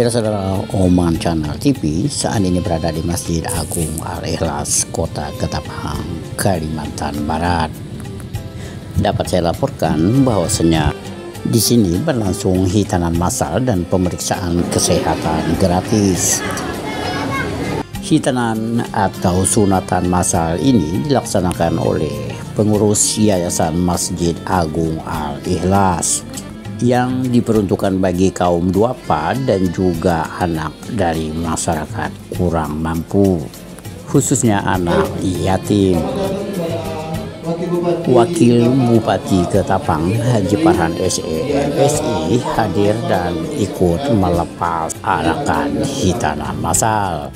Saudara Oman Channel TV saat ini berada di Masjid Agung Al-Ikhlas, Kota Ketapang, Kalimantan Barat. Dapat saya laporkan bahwasanya di sini berlangsung hitanan massal dan pemeriksaan kesehatan gratis. Hitanan atau sunatan massal ini dilaksanakan oleh pengurus Yayasan Masjid Agung Al-Ikhlas yang diperuntukkan bagi kaum duafa dan juga anak dari masyarakat kurang mampu, khususnya anak yatim. Wakil Bupati Ketapang Haji Farhan SE hadir dan ikut melepas arakan hitanan massal,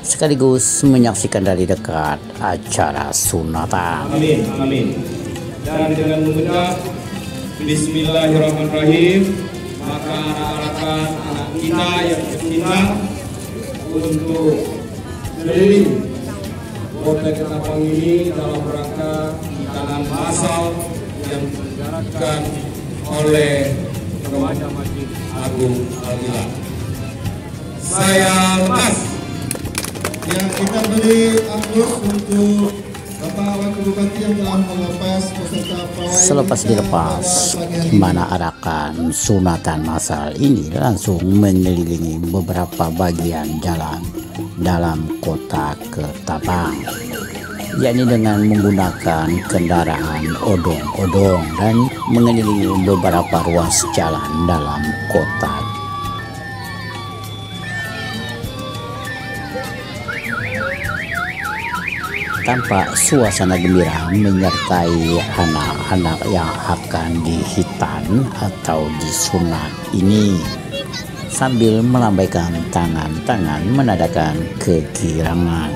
sekaligus menyaksikan dari dekat acara sunatan. Amin, amin. Dan dengan mengucap Bismillahirrahmanirrahim, maka anak-anak kita yang tercinta untuk keliling Kota Ketapang ini dalam rangka hitanan massal yang diselenggarakan oleh Remaja Masjid Agung Al-Ikhlas. Saya lepas yang kita beri aplaus untuk Bapak Wakil Bupati yang telah melepas peserta pawai. Selepas dilepas, di mana arakan sunatan massal ini langsung mengelilingi beberapa bagian jalan dalam kota Ketapang, yakni dengan menggunakan kendaraan odong-odong dan mengelilingi beberapa ruas jalan dalam kota. Tampak suasana gembira menyertai anak-anak yang akan dihitan atau disunat ini, sambil melambaikan tangan-tangan menandakan kegirangan,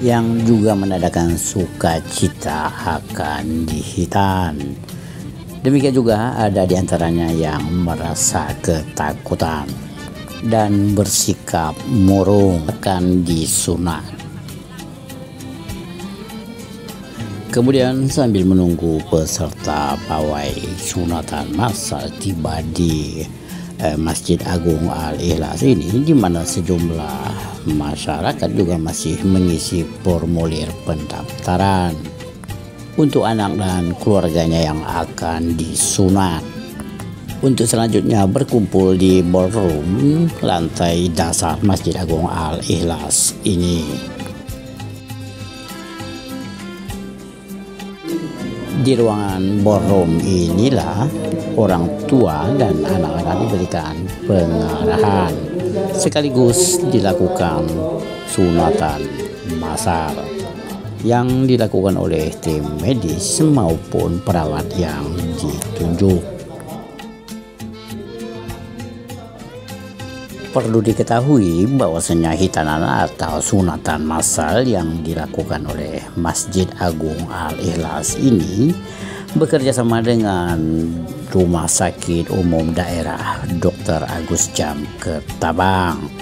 yang juga menandakan sukacita akan dihitan. Demikian juga ada di antaranya yang merasa ketakutan dan bersikap murung akan disunat. Kemudian sambil menunggu peserta pawai sunatan massal tiba di Masjid Agung Al-Ikhlas ini, di mana sejumlah masyarakat juga masih mengisi formulir pendaftaran untuk anak dan keluarganya yang akan disunat. Untuk selanjutnya berkumpul di ballroom lantai dasar Masjid Agung Al-Ikhlas ini. Di ruangan ballroom inilah orang tua dan anak-anak diberikan pengarahan, sekaligus dilakukan sunatan massal yang dilakukan oleh tim medis maupun perawat yang ditunjuk. Perlu diketahui bahwasanya hitanan atau sunatan massal yang dilakukan oleh Masjid Agung Al-Ikhlas ini bekerja sama dengan Rumah Sakit Umum Daerah Dr. Agus Jam Ketapang,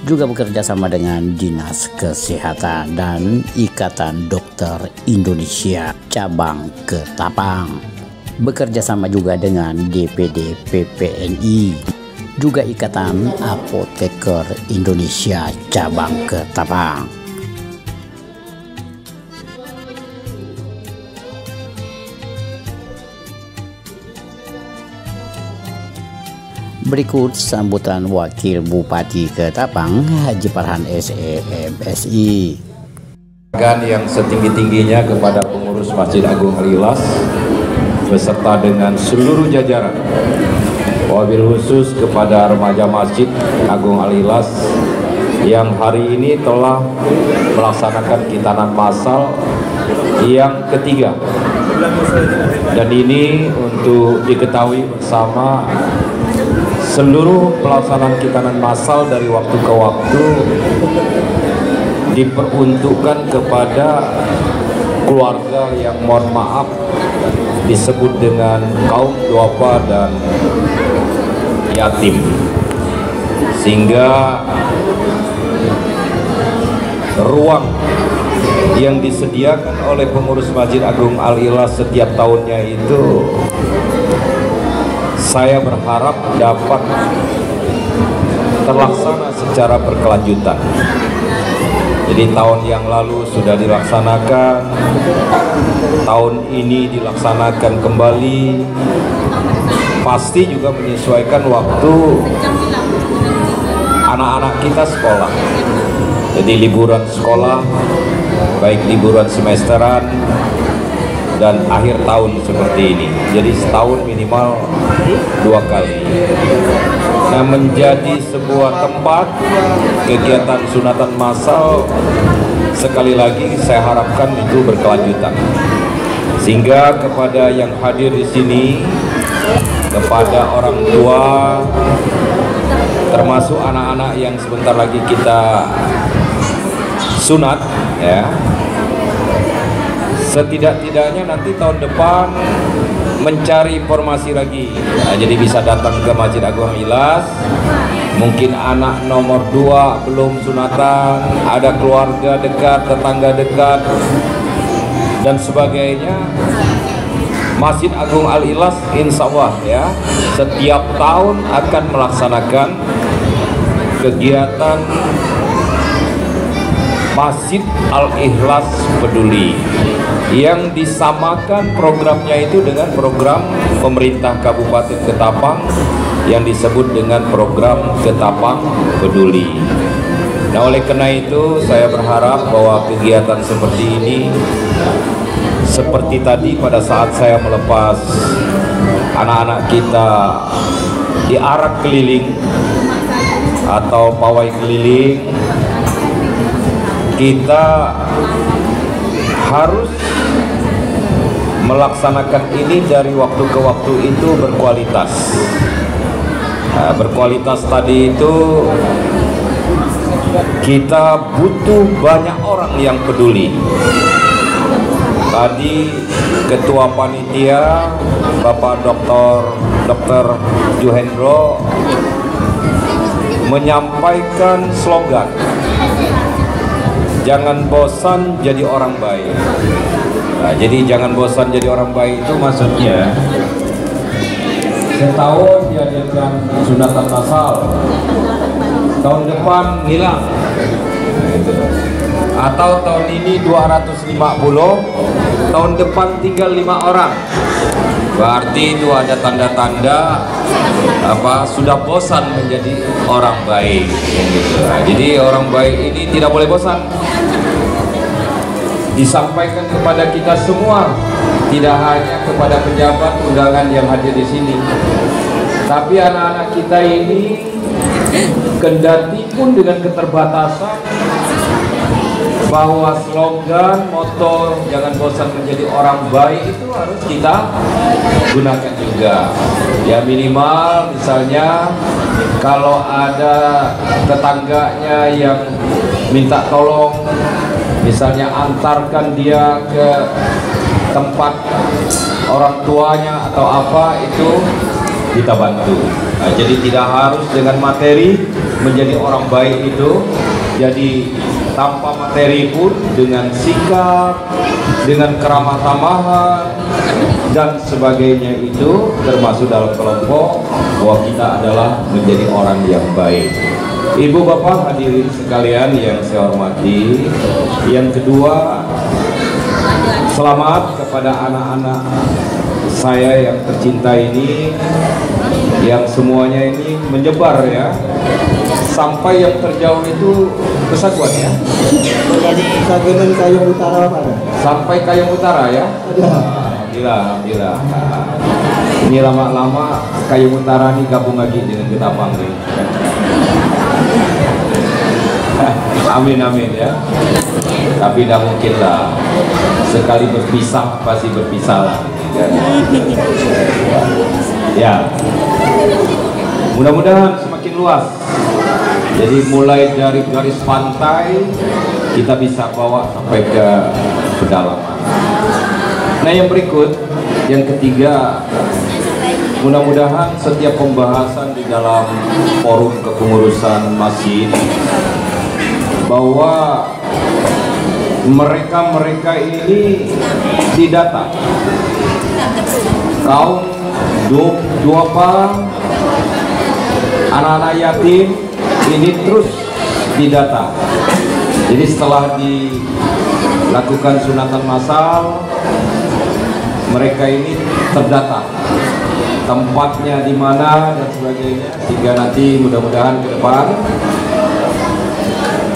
juga bekerja sama dengan Dinas Kesehatan dan Ikatan Dokter Indonesia Cabang Ketapang, bekerja sama juga dengan DPD PPNI, juga Ikatan Apoteker Indonesia Cabang Ketapang. Berikut sambutan Wakil Bupati Ketapang Haji Farhan SE MSI. Yang setinggi-tingginya kepada pengurus Masjid Agung Al-Ikhlas beserta dengan seluruh jajaran, wabil khusus kepada remaja Masjid Agung Al-Ikhlas yang hari ini telah melaksanakan hitanan massal yang ketiga. Dan ini untuk diketahui bersama, seluruh pelaksanaan hitanan massal dari waktu ke waktu diperuntukkan kepada keluarga yang mohon maaf disebut dengan kaum duafa dan yatim, sehingga ruang yang disediakan oleh pengurus Masjid Agung Al-Ikhlas setiap tahunnya itu saya berharap dapat terlaksana secara berkelanjutan. Jadi tahun yang lalu sudah dilaksanakan, tahun ini dilaksanakan kembali, pasti juga menyesuaikan waktu anak-anak kita sekolah. Jadi liburan sekolah, baik liburan semesteran dan akhir tahun seperti ini. Jadi setahun minimal 2 kali. Nah, menjadi sebuah tempat kegiatan sunatan massal, sekali lagi saya harapkan itu berkelanjutan. Sehingga kepada yang hadir di sini, kepada orang tua, termasuk anak-anak yang sebentar lagi kita sunat, ya, setidak-tidaknya nanti tahun depan mencari informasi lagi. Nah, jadi bisa datang ke Masjid Agung Al-Ikhlas. Mungkin anak nomor 2 belum sunatan, ada keluarga dekat, tetangga dekat, dan sebagainya. Masjid Agung Al-Ikhlas insya Allah, ya, setiap tahun akan melaksanakan kegiatan Masjid Al-Ikhlas Peduli, yang disamakan programnya itu dengan program pemerintah Kabupaten Ketapang yang disebut dengan program Ketapang Peduli. Nah, oleh karena itu saya berharap bahwa kegiatan seperti ini, seperti tadi pada saat saya melepas anak-anak kita di arak keliling atau pawai keliling, kita harus melaksanakan ini dari waktu ke waktu itu berkualitas. Nah, berkualitas tadi itu kita butuh banyak orang yang peduli. Tadi Ketua Panitia Bapak Dr. Juhendro menyampaikan slogan, jangan bosan jadi orang baik. Nah, jadi jangan bosan jadi orang baik itu maksudnya setahun diadakan sunatan massal, tahun depan hilang. Atau tahun ini 250, tahun depan tinggal 5 orang. Berarti itu ada tanda-tanda sudah bosan menjadi orang baik. Nah, jadi orang baik ini tidak boleh bosan. Disampaikan kepada kita semua, tidak hanya kepada pejabat undangan yang hadir di sini, tapi anak-anak kita ini, kendati pun dengan keterbatasan, bahwa slogan, moto jangan bosan menjadi orang baik itu harus kita gunakan juga. Ya, minimal misalnya kalau ada tetangganya yang minta tolong, misalnya antarkan dia ke tempat orang tuanya atau apa, itu kita bantu. Nah, jadi tidak harus dengan materi menjadi orang baik itu. Jadi tanpa materi pun dengan sikap, dengan keramah tamahan dan sebagainya itu termasuk dalam kelompok bahwa kita adalah menjadi orang yang baik. Ibu bapak hadirin sekalian yang saya hormati, yang kedua, selamat kepada anak-anak saya yang tercinta ini, yang semuanya ini menyebar, ya, sampai yang terjauh itu Kesatuan, ya. Jadi Sagunan Kayong Utara, Pak. Sampai Kayong Utara, ya. Alhamdulillah. Ini lama-lama Kayong Utara nih gabung lagi dengan Ketapang nih. Amin ya. Tapi tidak mungkin lah. Sekali berpisah pasti berpisah lah. Ya. Mudah-mudahan semakin luas. Jadi mulai dari garis pantai kita bisa bawa sampai ke pedalaman. Nah, yang berikut, yang ketiga, mudah-mudahan setiap pembahasan di dalam forum kepengurusan masjid bahwa mereka ini didata. Kaum duafa, anak-anak yatim ini terus didata. Jadi setelah dilakukan sunatan massal, mereka ini terdata tempatnya di mana dan sebagainya, sehingga nanti mudah-mudahan ke depan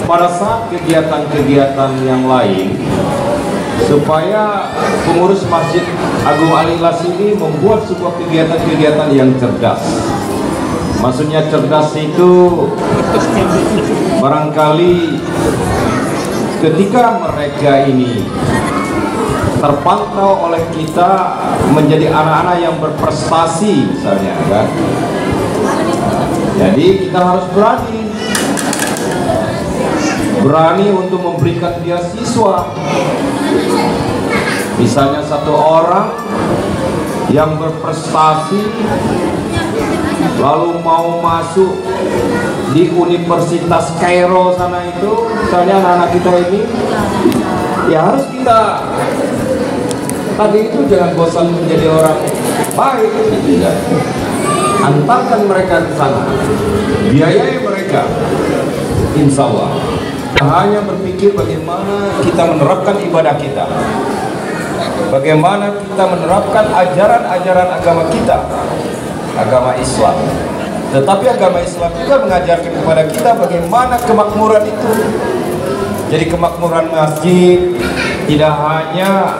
pada saat kegiatan-kegiatan yang lain, supaya pengurus Masjid Agung Al-Ikhlas ini membuat sebuah kegiatan-kegiatan yang cerdas. Maksudnya cerdas itu barangkali ketika mereka ini terpantau oleh kita menjadi anak-anak yang berprestasi misalnya kan, jadi kita harus berani untuk memberikan beasiswa. Misalnya satu orang yang berprestasi lalu mau masuk di Universitas Kairo sana itu, misalnya anak-anak kita ini, ya harus kita tadi itu jangan bosan menjadi orang baik, tidak. Antarkan mereka ke sana, biayai mereka, insya Allah. Hanya berpikir bagaimana kita menerapkan ibadah kita, bagaimana kita menerapkan ajaran-ajaran agama kita, agama Islam. Tetapi agama Islam juga mengajarkan kepada kita bagaimana kemakmuran itu. Jadi kemakmuran masjid tidak hanya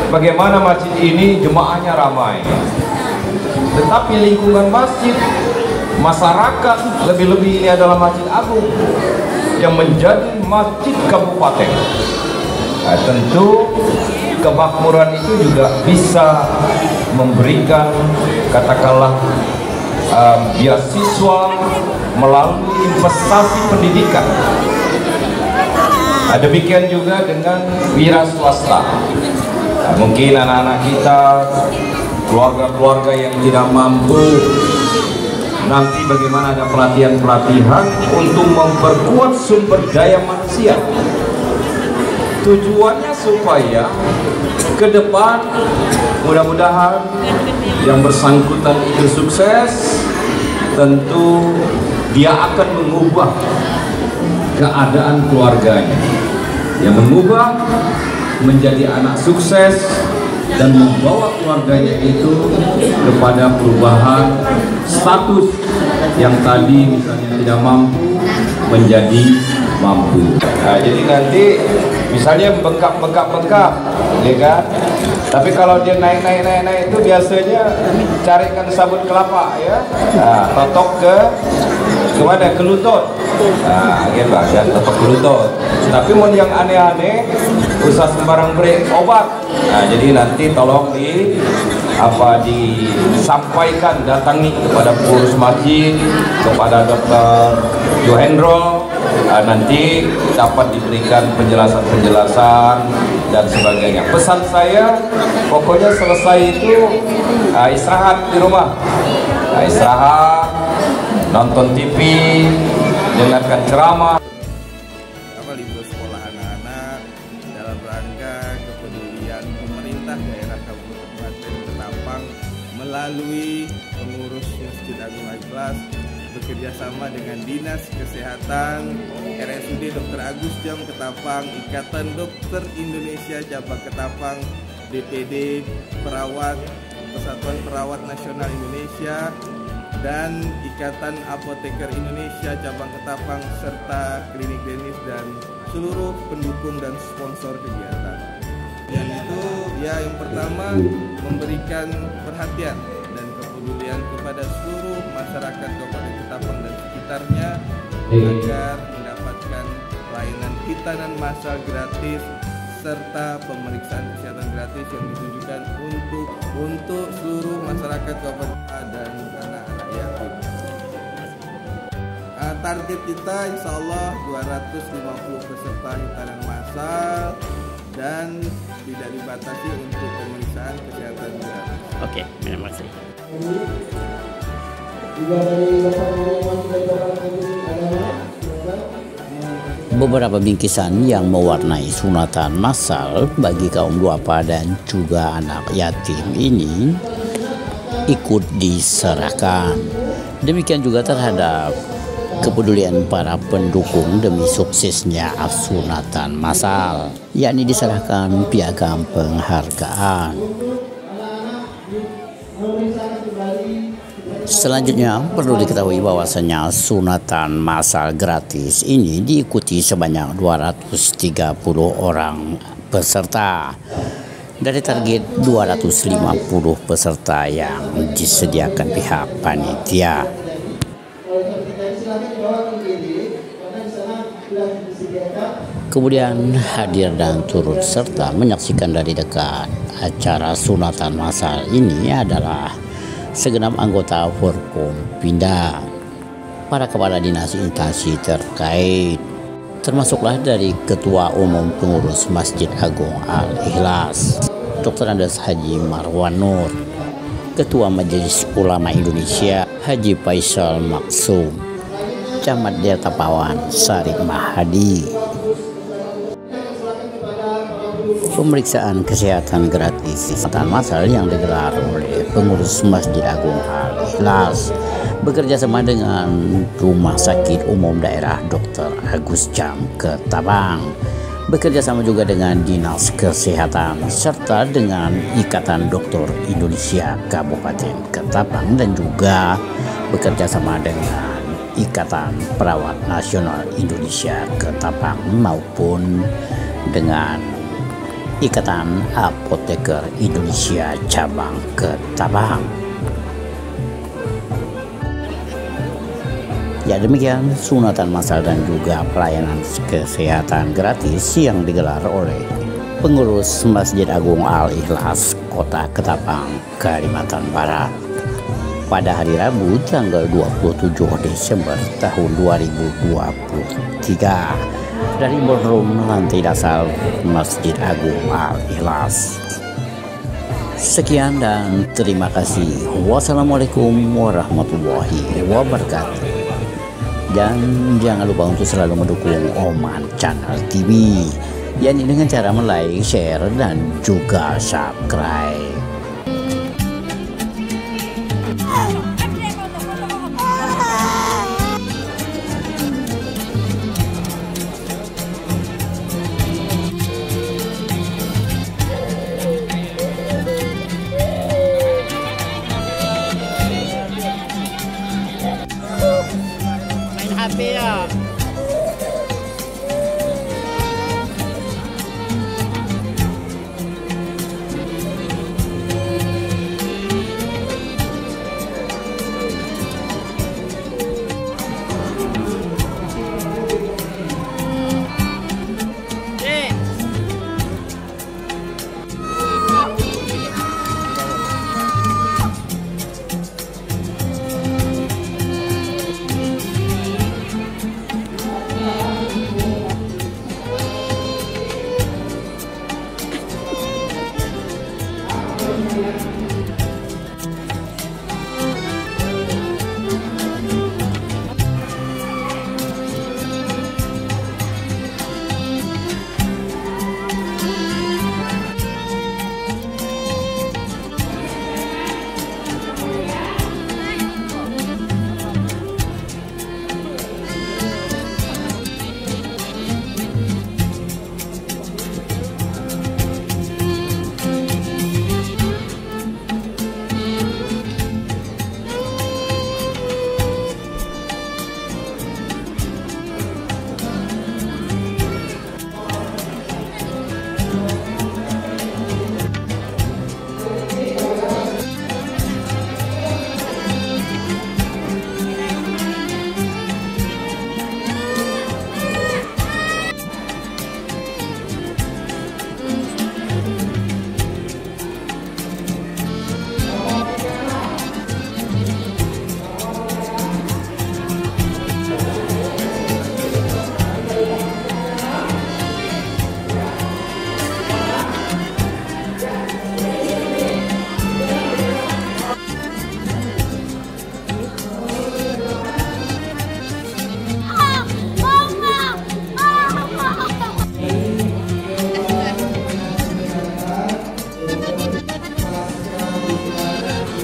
bagaimana masjid ini jemaahnya ramai, tetapi lingkungan masjid, masyarakat, lebih-lebih ini adalah masjid agung yang menjadi masjid kabupaten. Nah, tentu kemakmuran itu juga bisa memberikan katakanlah beasiswa melalui investasi pendidikan. Nah, demikian juga dengan wira swasta. Nah, mungkin anak-anak kita, keluarga-keluarga yang tidak mampu, nanti bagaimana ada pelatihan-pelatihan untuk memperkuat sumber daya manusia. Tujuannya supaya ke depan mudah-mudahan yang bersangkutan itu sukses, tentu dia akan mengubah keadaan keluarganya, yang mengubah menjadi anak sukses dan membawa keluarganya itu kepada perubahan status yang tadi misalnya tidak mampu menjadi mampu. Nah, jadi nanti misalnya bengkak, ya kan? Tapi kalau dia naik itu biasanya carikan sabut kelapa, ya. Nah, totok ke mana? Ke lutut. Nah, gitu, dan totok ke lutut. Tapi mau yang aneh-aneh, usah sembarang beri obat. Nah, jadi nanti tolong disampaikan, datangi kepada pengurus masjid, kepada Dr. Johendro, nanti dapat diberikan penjelasan-penjelasan dan sebagainya. Pesan saya, pokoknya selesai itu istirahat di rumah, istirahat, nonton TV, dengarkan ceramah. Libur sekolah anak-anak dalam rangka kepedulian pemerintah daerah Kabupaten Ketapang melalui pengurus Masjid Agung Al-Ikhlas bekerjasama dengan Dinas Kesehatan RSUD Dr. Agus Jam Ketapang, Ikatan Dokter Indonesia Cabang Ketapang, DPD Perawat, Persatuan Perawat Nasional Indonesia, dan Ikatan Apoteker Indonesia Cabang Ketapang, serta klinik klinis dan seluruh pendukung dan sponsor kegiatan. Dan itu ya, yang pertama memberikan perhatian dan kepedulian kepada seluruh masyarakat Kabupaten Ketapang dan sekitarnya agar mendapatkan layanan hitanan massal gratis serta pemeriksaan kesehatan gratis yang ditujukan untuk seluruh masyarakat Kabupaten dan anak-anak yatim. Target kita insya Allah 250 peserta hitanan massal dan tidak dibatasi untuk pemeriksaan kesehatan gratis. Oke, terima kasih. Juga dari Bapak Yang Beberapa bingkisan yang mewarnai sunatan massal bagi kaum duafa dan juga anak yatim ini ikut diserahkan. Demikian juga terhadap kepedulian para pendukung demi suksesnya sunatan massal, yakni diserahkan piagam penghargaan. Selanjutnya perlu diketahui bahwasanya sunatan massal gratis ini diikuti sebanyak 230 orang peserta dari target 250 peserta yang disediakan pihak panitia. Kemudian hadir dan turut serta menyaksikan dari dekat acara sunatan massal ini adalah segenap anggota Forkompinda, para kepala dinas instansi terkait, termasuklah dari Ketua Umum Pengurus Masjid Agung Al-Ikhlas, Dr. Andes Haji Marwan Nur, Ketua Majelis Ulama Indonesia Haji Faisal Maksum, Camat Delta Pawan Sarip Mahadi. Pemeriksaan kesehatan gratis sunatan massal yang digelar oleh pengurus Masjid Agung Al-Ikhlas bekerja sama dengan Rumah Sakit Umum Daerah Dr. Agus Jam Ketapang, bekerja sama juga dengan Dinas Kesehatan serta dengan Ikatan Dokter Indonesia Kabupaten Ketapang dan juga bekerja sama dengan Ikatan Perawat Nasional Indonesia Ketapang maupun dengan Ikatan Apoteker Indonesia Cabang Ketapang. Ya, demikian sunatan massal dan juga pelayanan kesehatan gratis yang digelar oleh pengurus Masjid Agung Al-Ikhlas Kota Ketapang, Kalimantan Barat pada hari Rabu tanggal 27 Desember tahun 2023 dari ballroom lantai dasar Masjid Agung Al-Ikhlas. Sekian dan terima kasih. Wassalamualaikum warahmatullahi wabarakatuh. Dan jangan lupa untuk selalu mendukung Oman Channel TV, yakni dengan cara like, share, dan juga subscribe.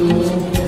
wabarakatuh.